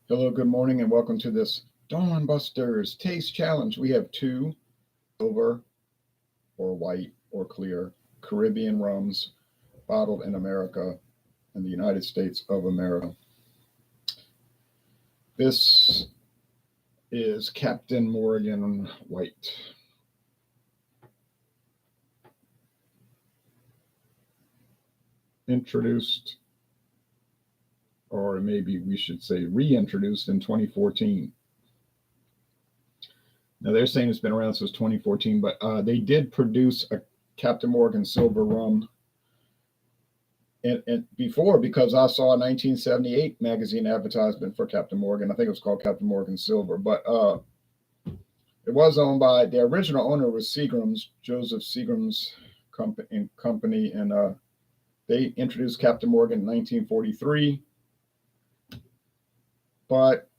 Hello, good morning, and welcome to this Dawn Busters Taste Challenge. We have two silver or white or clear Caribbean rums bottled in America, in the United States of America. This is Captain Morgan White. Introduced, or maybe we should say reintroduced in 2014. Now they're saying it's been around since 2014, but they did produce a Captain Morgan Silver rum and before, because I saw a 1978 magazine advertisement for Captain Morgan. I think it was called Captain Morgan Silver, but it was owned by the original owner was Seagram's, Joseph Seagram's company, and they introduced Captain Morgan in 1943, but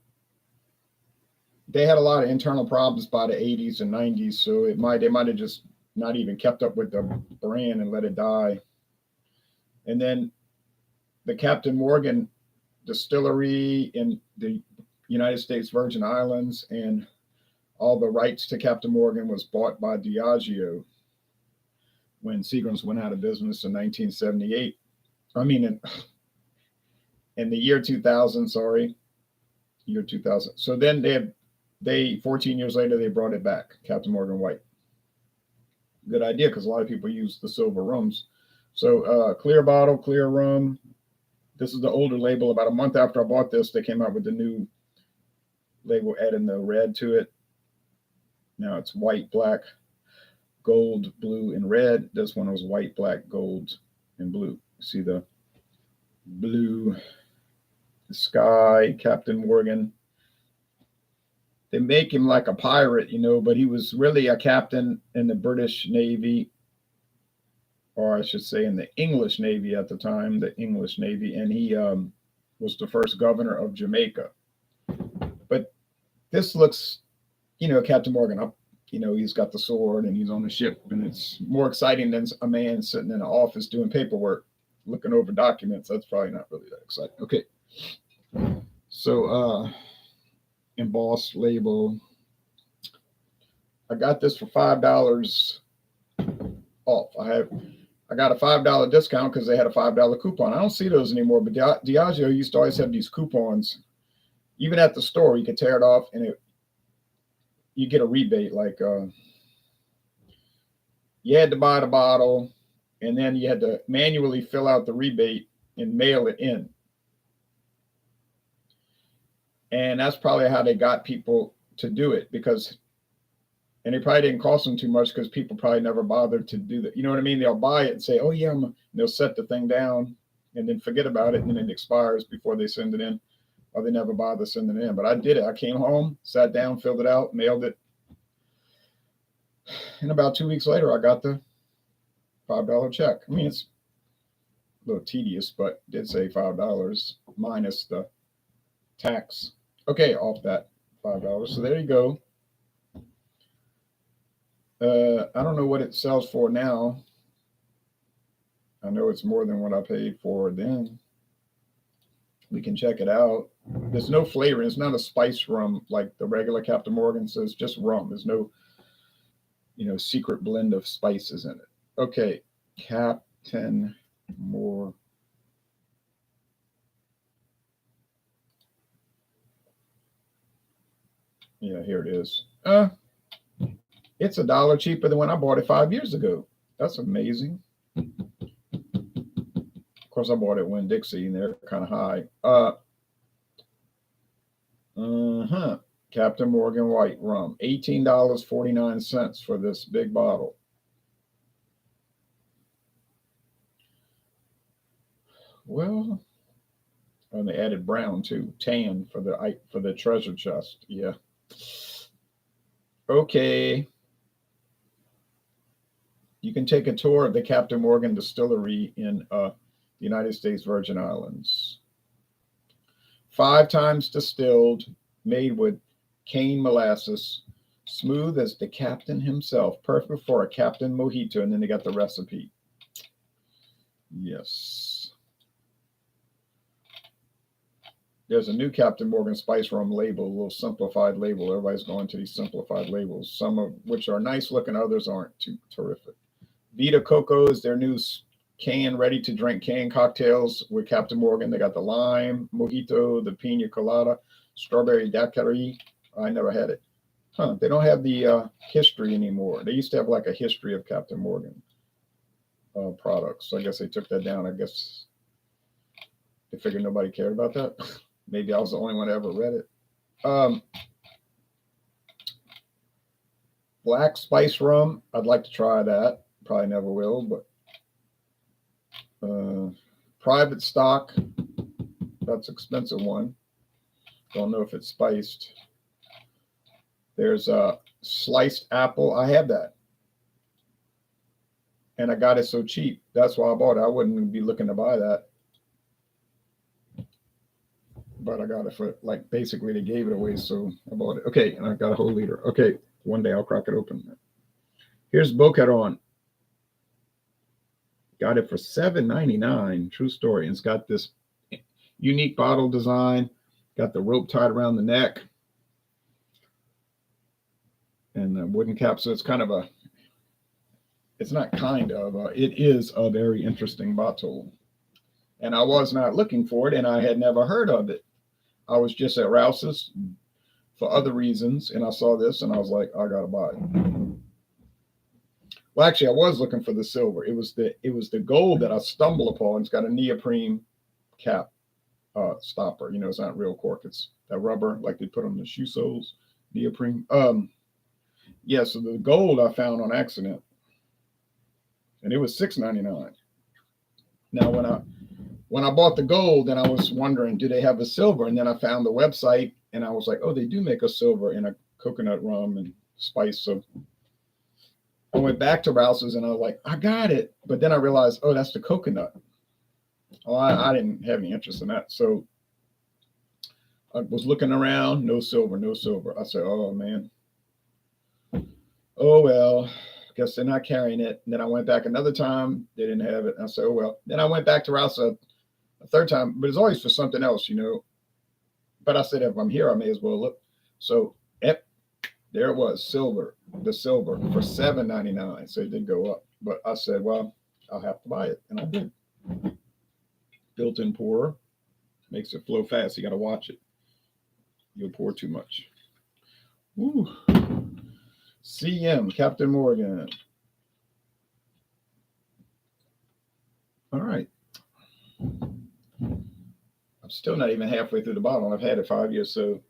they had a lot of internal problems by the 80s and 90s, so they might have just not even kept up with the brand and let it die. And then the Captain Morgan distillery in the United States Virgin Islands and all the rights to Captain Morgan was bought by Diageo when Seagram's went out of business in 1978. I mean, in the year 2000, year 2000. So then they 14 years later, they brought it back, Captain Morgan White. Good idea, because a lot of people use the silver rums. So clear bottle, clear rum. This is the older label. About a month after I bought this, they came out with the new label, adding the red to it. Now it's white, black, gold, blue, and red. This one was white, black, gold, and blue. See the blue, the sky, Captain Morgan. They make him like a pirate, but he was really a captain in the British Navy, or I should say in the English Navy at the time, the English Navy, and he was the first governor of Jamaica. But this looks, Captain Morgan up, he's got the sword and he's on the ship, and it's more exciting than a man sitting in an office doing paperwork, looking over documents. That's probably not really that exciting. Okay. So, embossed label. I got this for $5 off. I got a $5 discount because they had a $5 coupon. I don't see those anymore, but Diageo used to always have these coupons. Even at the store, you could tear it off and you get a rebate. Like you had to buy the bottle, and then you had to manually fill out the rebate and mail it in. And that's probably how they got people to do it, and it probably didn't cost them too much because people probably never bothered to do that. You know what I mean? They'll buy it and say, oh yeah, they'll set the thing down and then forget about it, and then it expires before they send it in, or they never bother sending it in. But I did it. I came home, sat down, filled it out, mailed it. And about 2 weeks later, I got the $5 check. I mean, it's a little tedious, but it did say $5 minus the tax. Okay, off that $5. So there you go. I don't know what it sells for now. I know it's more than what I paid for then. We can check it out. There's no flavor. It's not a spice rum like the regular Captain Morgan. So it's just rum. There's no, secret blend of spices in it. Okay, Captain Morgan. Yeah, here it is. It's $1 cheaper than when I bought it 5 years ago. That's amazing. Of course, I bought it when Dixie, and they're kind of high. Captain Morgan White rum, $18.49 for this big bottle. Well, and they added brown too, tan for the treasure chest. Yeah. Okay. You can take a tour of the Captain Morgan distillery in the United States Virgin Islands. 5 times distilled, made with cane molasses, smooth as the captain himself, perfect for a Captain Mojito. And then they got the recipe. Yes. there's a new Captain Morgan Spice Rum label, a little simplified label. Everybody's going to these simplified labels, some of which are nice looking, others aren't too terrific. Vita Coco is their new can, ready to drink can cocktails with Captain Morgan. They got the lime mojito, the pina colada, strawberry daiquiri. I never had it. Huh? They don't have the history anymore. They used to have like a history of Captain Morgan products. So I guess they took that down. I guess they figured nobody cared about that. Maybe I was the only one that ever read it. Black spice rum. I'd like to try that. Probably never will, but private stock. That's an expensive one. Don't know if it's spiced. There's a sliced apple. I have that. And I got it so cheap. That's why I bought it. I wouldn't be looking to buy that. But I got it for, like, basically they gave it away, so I bought it. Okay, and I got a whole liter. Okay, one day I'll crack it open. Here's Boquerón. Got it for $7.99. True story. And it's got this unique bottle design. Got the rope tied around the neck. And the wooden cap. So it's kind of a, it's not kind of, it is a very interesting bottle. And I was not looking for it, and I had never heard of it. I was just at Rouse's for other reasons, and I saw this, and I was like, I gotta buy it. Well, actually, I was looking for the silver. It was the gold that I stumbled upon. It's got a neoprene cap stopper. You know, it's not real cork. It's that rubber like they put on the shoe soles. Neoprene. Yeah. So the gold I found on accident, and it was $6.99. Now, when I bought the gold, then I was wondering, do they have a silver? And then I found the website, and I was like, oh, they do make a silver in a coconut rum and spice. So I went back to Rouse's, and I was like, I got it. But then I realized, oh, that's the coconut. Oh, I didn't have any interest in that. So I was looking around, no silver, no silver. I said, oh, man. Oh, well, guess they're not carrying it. And then I went back another time. They didn't have it. I said, oh, well. Then I went back to Rouse a third time, but it's always for something else, you know. But I said, if I'm here, I may as well look. So, yep, there it was, silver, the silver for $7.99. So it did go up. But I said, well, I'll have to buy it. And I did. Built-in pourer. Makes it flow fast. You got to watch it. You'll pour too much. Woo. CM, Captain Morgan. All right. I'm still not even halfway through the bottle. I've had it 5 years, so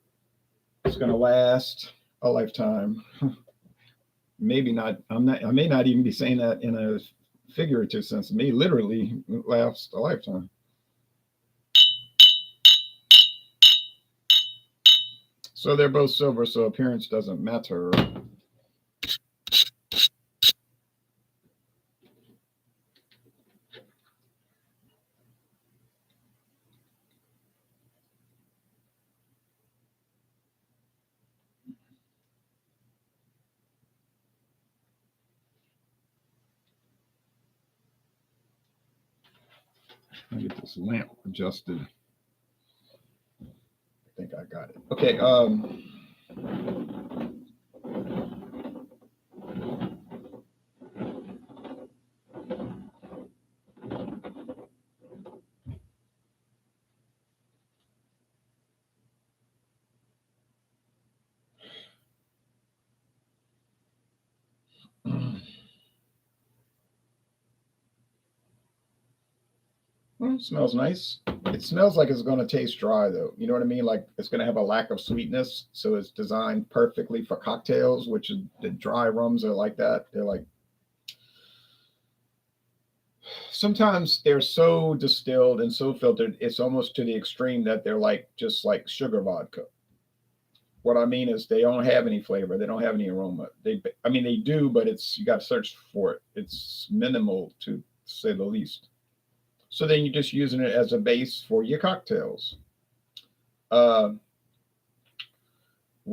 it's going to last a lifetime. Maybe not. I may not even be saying that in a figurative sense. It may literally last a lifetime. So they're both silver, so appearance doesn't matter. Let me get this lamp adjusted. I think I got it. Okay. Well, it smells nice. It smells like it's going to taste dry, though. You know what I mean? Like it's going to have a lack of sweetness. So it's designed perfectly for cocktails, which is the dry rums are like that. They're like, sometimes they're so distilled and so filtered, it's almost to the extreme that they're like just like sugar vodka. What I mean is they don't have any flavor. They don't have any aroma. I mean, they do, but you got to search for it. It's minimal to say the least. So then you're just using it as a base for your cocktails. Would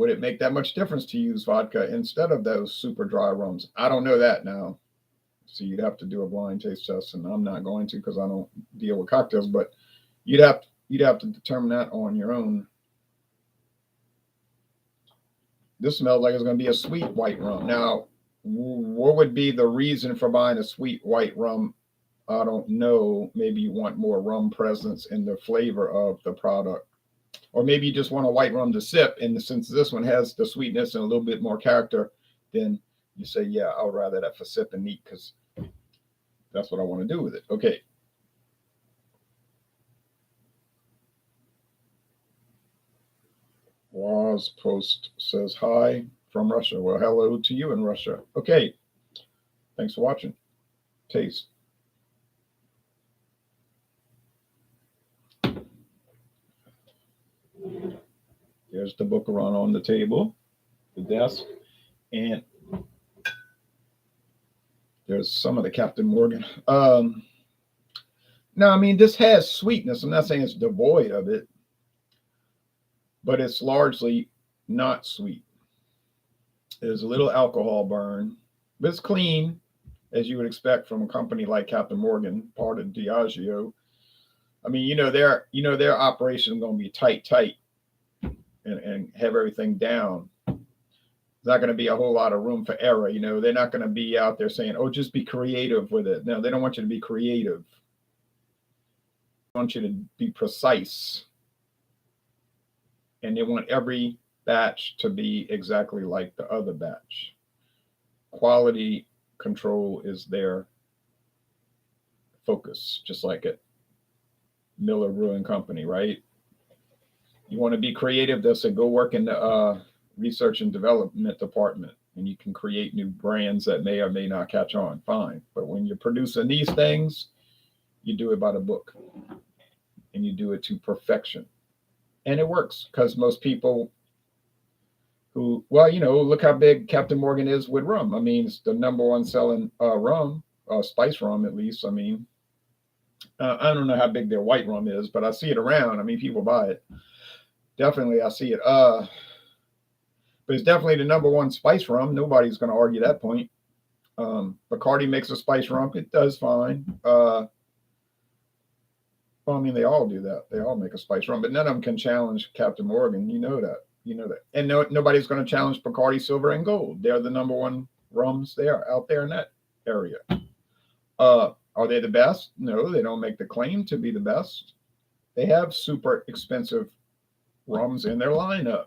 it make that much difference to use vodka instead of those super dry rums? I don't know that now. So you'd have to do a blind taste test, and I'm not going to because I don't deal with cocktails. But you'd have you'd have to determine that on your own. This smells like it's going to be a sweet white rum. Now, what would be the reason for buying a sweet white rum? I don't know. Maybe you want more rum presence in the flavor of the product. Or maybe you just want a white rum to sip. And since this one has the sweetness and a little bit more character, then you say, yeah, I'll rather that for sip and neat because that's what I want to do with it. Okay. Waz Post says hi from Russia. Well, hello to you in Russia. Okay. Thanks for watching. Taste. There's the Boquerón on the table, the desk, and there's some of the Captain Morgan. Now, I mean, this has sweetness. I'm not saying it's devoid of it, but it's largely not sweet. There's a little alcohol burn, but it's clean, as you would expect from a company like Captain Morgan, part of Diageo. I mean, their operation is going to be tight, and have everything down. There's not going to be a whole lot of room for error. They're not going to be out there saying, "Oh, just be creative with it." No, they don't want you to be creative. They want you to be precise, and they want every batch to be exactly like the other batch. Quality control is their focus, just like at Miller Brewing Company, right? You want to be creative, they'll say go work in the research and development department, and you can create new brands that may or may not catch on. Fine. But when you're producing these things, you do it by the book, and you do it to perfection. And it works because most people look how big Captain Morgan is with rum. I mean, it's the number one selling rum, spice rum at least. I mean, I don't know how big their white rum is, but I see it around. I mean, people buy it. Definitely, I see it. But it's definitely the number one spice rum. Nobody's going to argue that point. Bacardi makes a spice rum. It does fine. Well, I mean, they all do that. They all make a spice rum, but none of them can challenge Captain Morgan. You know that. And nobody's going to challenge Bacardi Silver and Gold. They're the number one rums there out there in that area. Are they the best? No, they don't make the claim to be the best. They have super expensive rums in their lineup.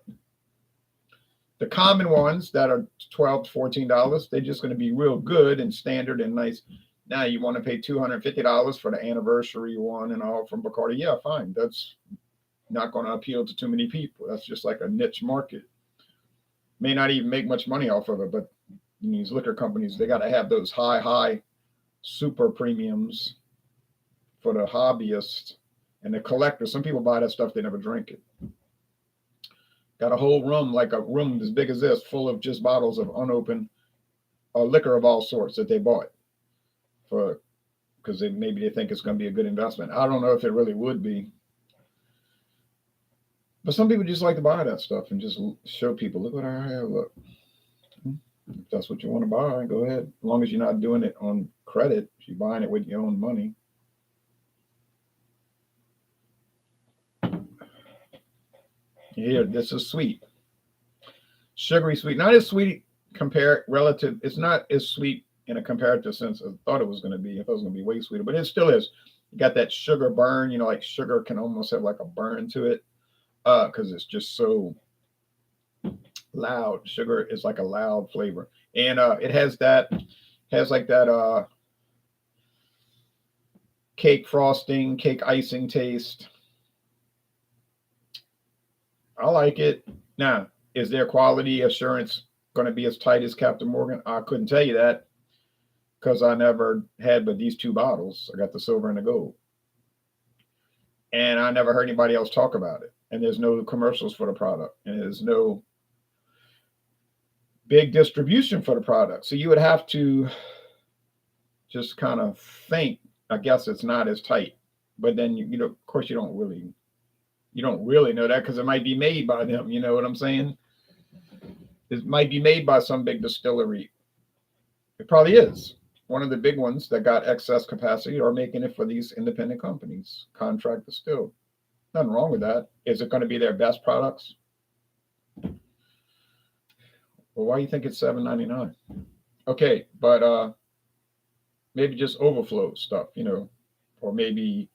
The common ones that are $12 to $14, they're just going to be real good and standard and nice. Now you want to pay $250 for the anniversary one and all from Bacardi. Yeah, fine. That's not going to appeal to too many people. That's just like a niche market. May not even make much money off of it, but these liquor companies, they got to have those high super premiums for the hobbyist and the collector. Some people buy that stuff, they never drink it. Got a whole room, like a room as big as this, full of just bottles of unopened liquor of all sorts that they bought because maybe they think it's going to be a good investment. I don't know if it really would be. But some people just like to buy that stuff and just show people, look what I have, look. If that's what you want to buy, go ahead. As long as you're not doing it on credit, if you're buying it with your own money. Here, this is sweet. Sugary sweet. Not as sweet relative. It's not as sweet in a comparative sense as I thought it was going to be. I thought it was going to be way sweeter, but it still is. You got that sugar burn, like sugar can almost have like a burn to it because it's just so loud. Sugar is like a loud flavor. And it has like that cake frosting, cake icing taste. I like it. Now, is their quality assurance going to be as tight as Captain Morgan? I couldn't tell you that because I never had but these two bottles. I got the silver and the gold. And I never heard anybody else talk about it. And there's no commercials for the product. And there's no big distribution for the product. So you would have to just kind of think, I guess it's not as tight. But then, of course, you don't really know that because it might be made by them. You know what I'm saying? It might be made by some big distillery. It probably is. One of the big ones that got excess capacity are making it for these independent companies, contract distilled. Nothing wrong with that. Is it going to be their best products? Well, why do you think it's $7.99? Okay, but maybe just overflow stuff, or maybe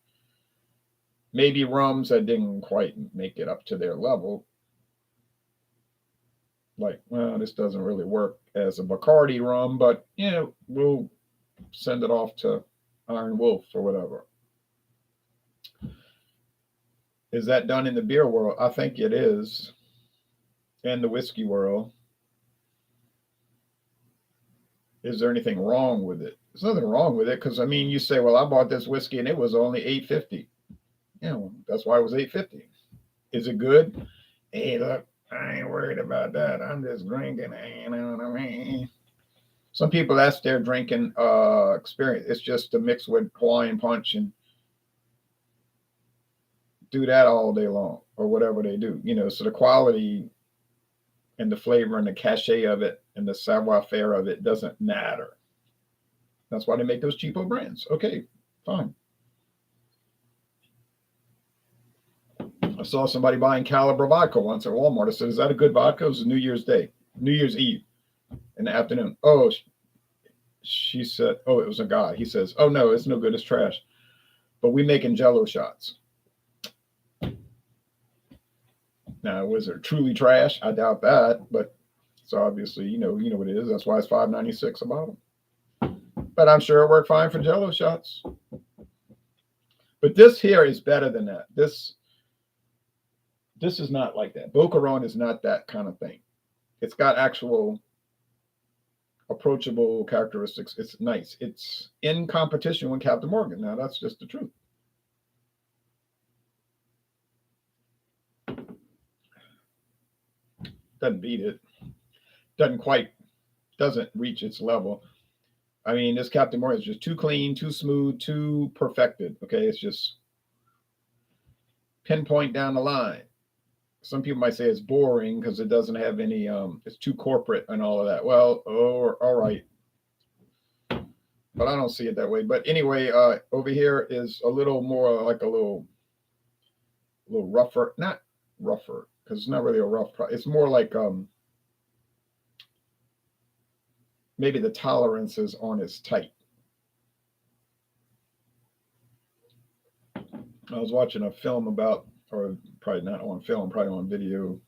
rums that didn't quite make it up to their level. Like, well, this doesn't really work as a Bacardi rum, but we'll send it off to Iron Wolf or whatever. Is that done in the beer world? I think it is, and the whiskey world. Is there anything wrong with it? There's nothing wrong with it, because I mean, you say, well, I bought this whiskey and it was only $8.50. That's why it was $8.50. Is it good? Hey, look, I ain't worried about that. I'm just drinking. You know what I mean? Some people, that's their drinking experience. It's just to mix with Hawaiian punch and do that all day long, or whatever they do. So the quality and the flavor and the cachet of it and the savoir-faire of it doesn't matter. That's why they make those cheapo brands. Okay, fine. I saw somebody buying Caliber vodka once at Walmart. I said, is that a good vodka? It was New Year's Eve in the afternoon. Oh, she said, oh, it was a guy. He says, oh, no, it's no good. It's trash. But we making Jello shots. Now, was it truly trash? I doubt that, but it's obviously, you know what it is. That's why it's $5.96 a bottle. But I'm sure it worked fine for Jello shots. But this here is better than that. This is not like that. Boquerón is not that kind of thing. It's got actual approachable characteristics. It's nice. It's in competition with Captain Morgan. Now, that's just the truth. Doesn't beat it. Doesn't reach its level. I mean, this Captain Morgan is just too clean, too smooth, too perfected. Okay, it's just pinpoint down the line. Some people might say it's boring because it doesn't have any, it's too corporate and all of that. Well, all right. But I don't see it that way. But anyway, over here is a little more like a little rougher. Not rougher, because it's not really a rough product. It's more like maybe the tolerances aren't as tight. I was watching a film about, or probably not on film, probably on video,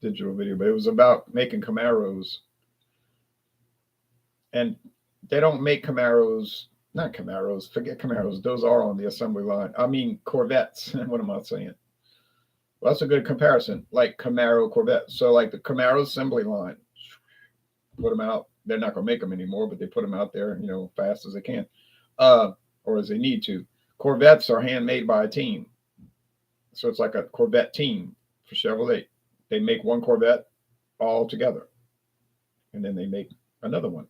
digital video, but it was about making Camaros. And they don't make Camaros, not Camaros, forget Camaros. Those are on the assembly line. I mean, Corvettes. What am I saying? Well, that's a good comparison, like Camaro, Corvette. So like the Camaro assembly line, put them out. They're not going to make them anymore, but they put them out there, fast as they can, or as they need to. Corvettes are handmade by a team. So it's like a Corvette team for Chevrolet. They make one Corvette all together, and then they make another one,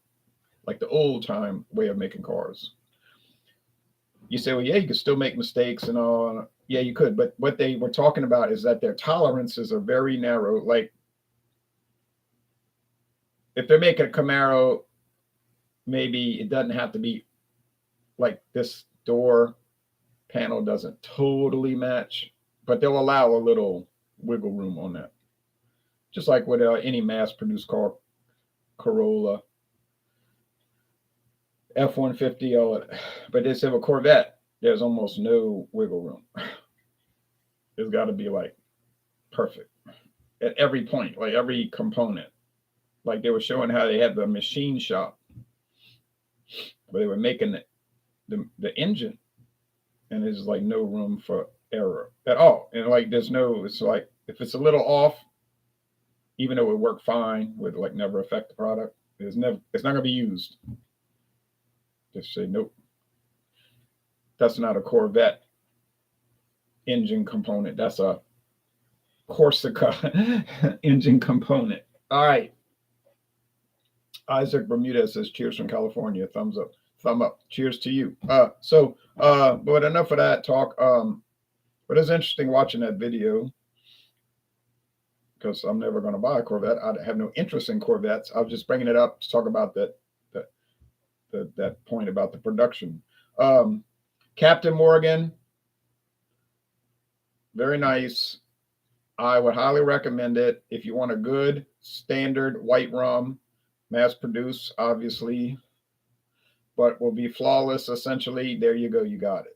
like the old time way of making cars. You say, well, yeah, you could still make mistakes and all. Yeah, you could. But what they were talking about is that their tolerances are very narrow. Like if they're making a Camaro, maybe it doesn't have to be like this door panel doesn't totally match, but they'll allow a little wiggle room on that. Just like with any mass-produced car, Corolla, F-150, but they say with Corvette, there's almost no wiggle room. It's got to be like perfect at every point, like every component. Like they were showing how they had the machine shop where they were making the engine, and there's like no room for error at all. And like it's like if it's a little off, even though it would work fine, would like never affect the product. It's not going to be used. Just say nope. That's not a Corvette engine component. That's a Corsica engine component. All right. Isaac Bermuda says, cheers from California. Thumbs up. Thumb up. Cheers to you. But enough of that talk. But it's interesting watching that video because I'm never going to buy a Corvette. I have no interest in Corvettes. I was just bringing it up to talk about that point about the production. Captain Morgan, Very nice. I would highly recommend it if you want a good standard white rum, mass produced, obviously, but will be flawless essentially. There you go, you got it.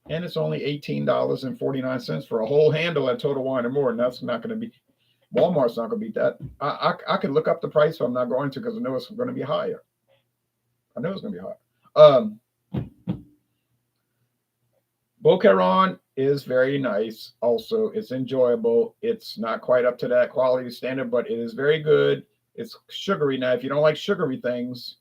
And it's only $18.49 for a whole handle at Total Wine and More, and that's not going to be Walmart's not going to beat that. I could look up the price, but I'm not going to because I know it's going to be higher. I know it's going to be higher. Boquerón is very nice. Also, it's enjoyable. It's not quite up to that quality standard, but it is very good. It's sugary. Now, if you don't like sugary things,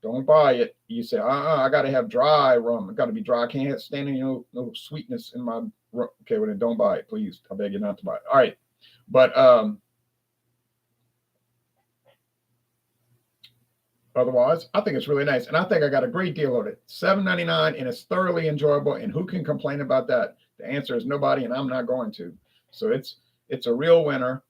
don't buy it. You say, I got to have dry rum. It got to be dry. I can't stand any no sweetness in my rum. Okay, well then don't buy it, please. I beg you not to buy it. All right, but otherwise, I think it's really nice, and I think I got a great deal on it. $7.99, and it's thoroughly enjoyable. And who can complain about that? The answer is nobody, and I'm not going to. So it's a real winner.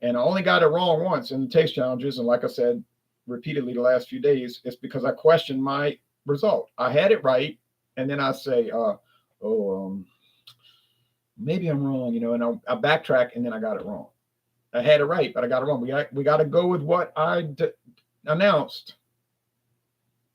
And I only got it wrong once in the taste challenges, and like I said repeatedly the last few days, it's because I questioned my result. I had it right, and then I say, maybe I'm wrong, and I backtrack, and then I got it wrong. I had it right, but I got it wrong. We got to go with what I announced.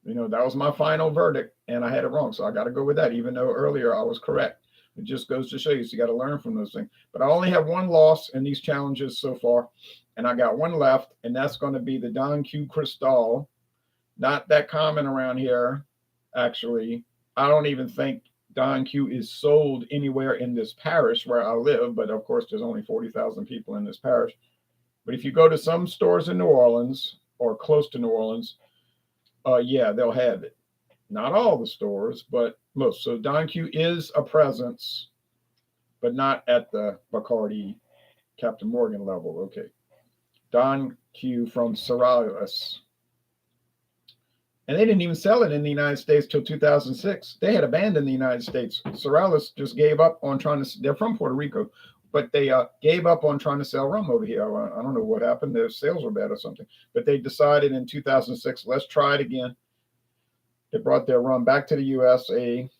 That was my final verdict, and I had it wrong, so I got to go with that, even though earlier I was correct. It just goes to show you, so you got to learn from those things. But I only have one loss in these challenges so far, and I got one left, and that's going to be the Don Q Cristal. Not that common around here, actually. I don't even think Don Q is sold anywhere in this parish where I live, but of course, there's only 40,000 people in this parish. But if you go to some stores in New Orleans or close to New Orleans, yeah, they'll have it. Not all the stores, but most. So Don Q is a presence, but not at the Bacardi Captain Morgan level. Okay. Don Q from Ceralis. And they didn't even sell it in the United States till 2006. They had abandoned the United States. Ceralis just gave up on trying to, they're from Puerto Rico, but they gave up on trying to sell rum over here. I don't know what happened. Their sales were bad or something. But they decided in 2006, let's try it again. They brought their rum back to the USA,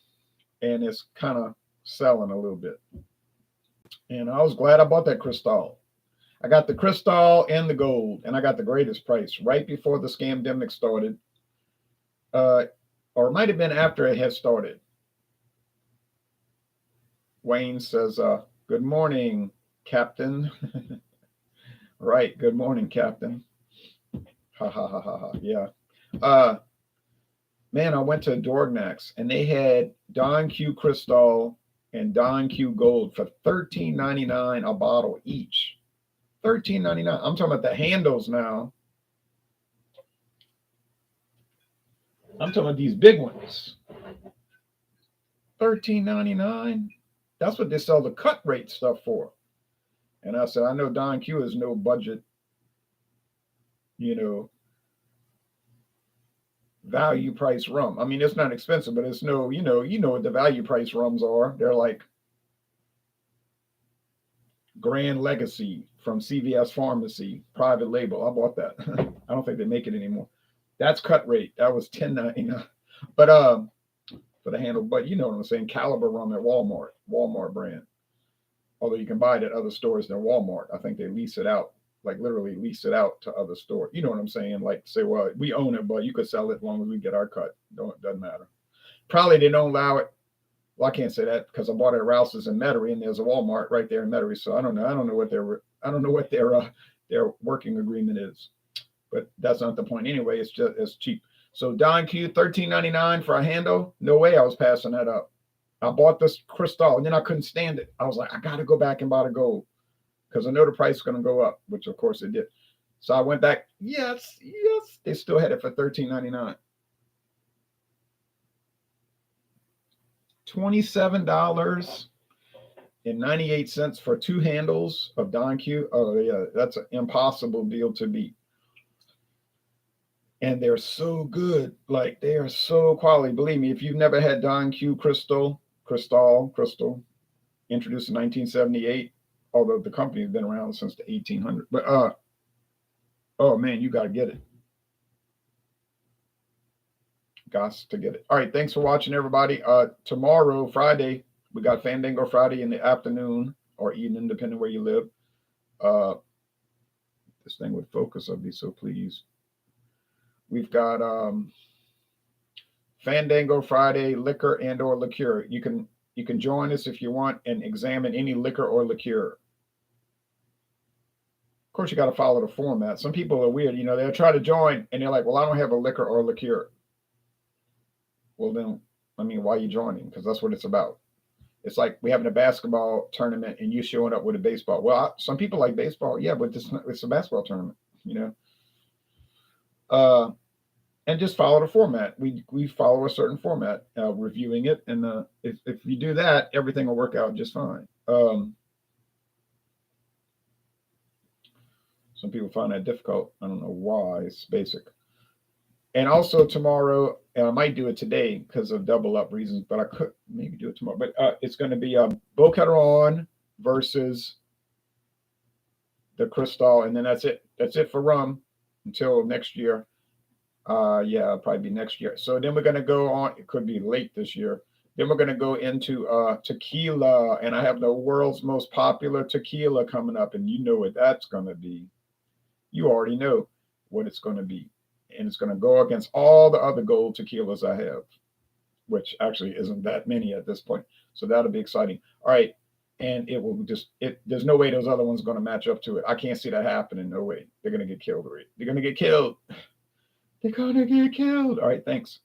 and it's kind of selling a little bit. And I was glad I bought that Cristal. I got the Cristal and the gold, and I got the greatest price right before the scamdemic started. Or it might have been after it had started. Wayne says, good morning, Captain. Right, good morning, Captain. Ha ha ha ha ha. Yeah. Man, I went to Dorgnac's and they had Don Q Cristal and Don Q Gold for $13.99 a bottle each. $13.99. I'm talking about the handles now. I'm talking about these big ones. $13.99. That's what they sell the cut rate stuff for. And I said, I know Don Q is no budget, value price rum. I mean, it's not expensive, but it's no, you know what the value price rums are. They're like Grand Legacy from CVS Pharmacy, private label. I bought that. I don't think they make it anymore. That's cut rate. That was $10.99. But for the handle, but you know what I'm saying, Caliber rum at Walmart brand. Although you can buy it at other stores than Walmart. I think they lease it out, like literally lease it out to other stores. You know what I'm saying? Like say, well, we own it, but you could sell it as long as we get our cut. Doesn't matter. Probably they don't allow it. Well, I can't say that because I bought it at Rouse's in Metairie, and there's a Walmart right there in Metairie. So I don't know. I don't know what their working agreement is. But that's not the point. Anyway, it's cheap. So Don Q, $13.99 for a handle. No way I was passing that up. I bought this Cristal, and then I couldn't stand it. I was like, I got to go back and buy the gold because I know the price is going to go up, which of course it did. So I went back. Yes. They still had it for $13.99. $27.98 for two handles of Don Q. Oh yeah, that's an impossible deal to beat. And they're so good. Like they are so quality. Believe me, if you've never had Don Q Cristal, introduced in 1978, although the company has been around since the 1800s. But oh man, you got to get it. Got to get it. All right, thanks for watching, everybody. Tomorrow, Friday, We got Fandango Friday in the afternoon or evening, depending where you live. Uh, this thing would focus. I'd be so pleased. We've got Fandango Friday liquor and or liqueur. You can join us if you want and examine any liquor or liqueur. Of course, you got to follow the format. Some people are weird. They'll try to join and they're like, well, I don't have a liquor or liqueur. Well, then, why are you joining? Because that's what it's about. It's like we having a basketball tournament and you showing up with a baseball. Well, some people like baseball. Yeah, but it's a basketball tournament, you know. And just follow the format. We follow a certain format, reviewing it, and if you do that, everything will work out just fine. Some people find that difficult. I don't know why. It's basic. And also tomorrow, and I might do it today because of double up reasons, but I could maybe do it tomorrow. But it's going to be Boquerón versus the Cristal, and then that's it. That's it for rum until next year. Yeah, it'll probably be next year. So then we're going to go on. It could be late this year. Then we're going to go into tequila, and I have the world's most popular tequila coming up, and you know what that's going to be. You already know what it's going to be. And it's going to go against all the other gold tequilas I have, which actually isn't that many at this point. So that'll be exciting. All right. And it will there's no way those other ones are going to match up to it. I can't see that happening. No way. They're going to get killed. Right? They're going to get killed. They're going to get killed. All right. Thanks.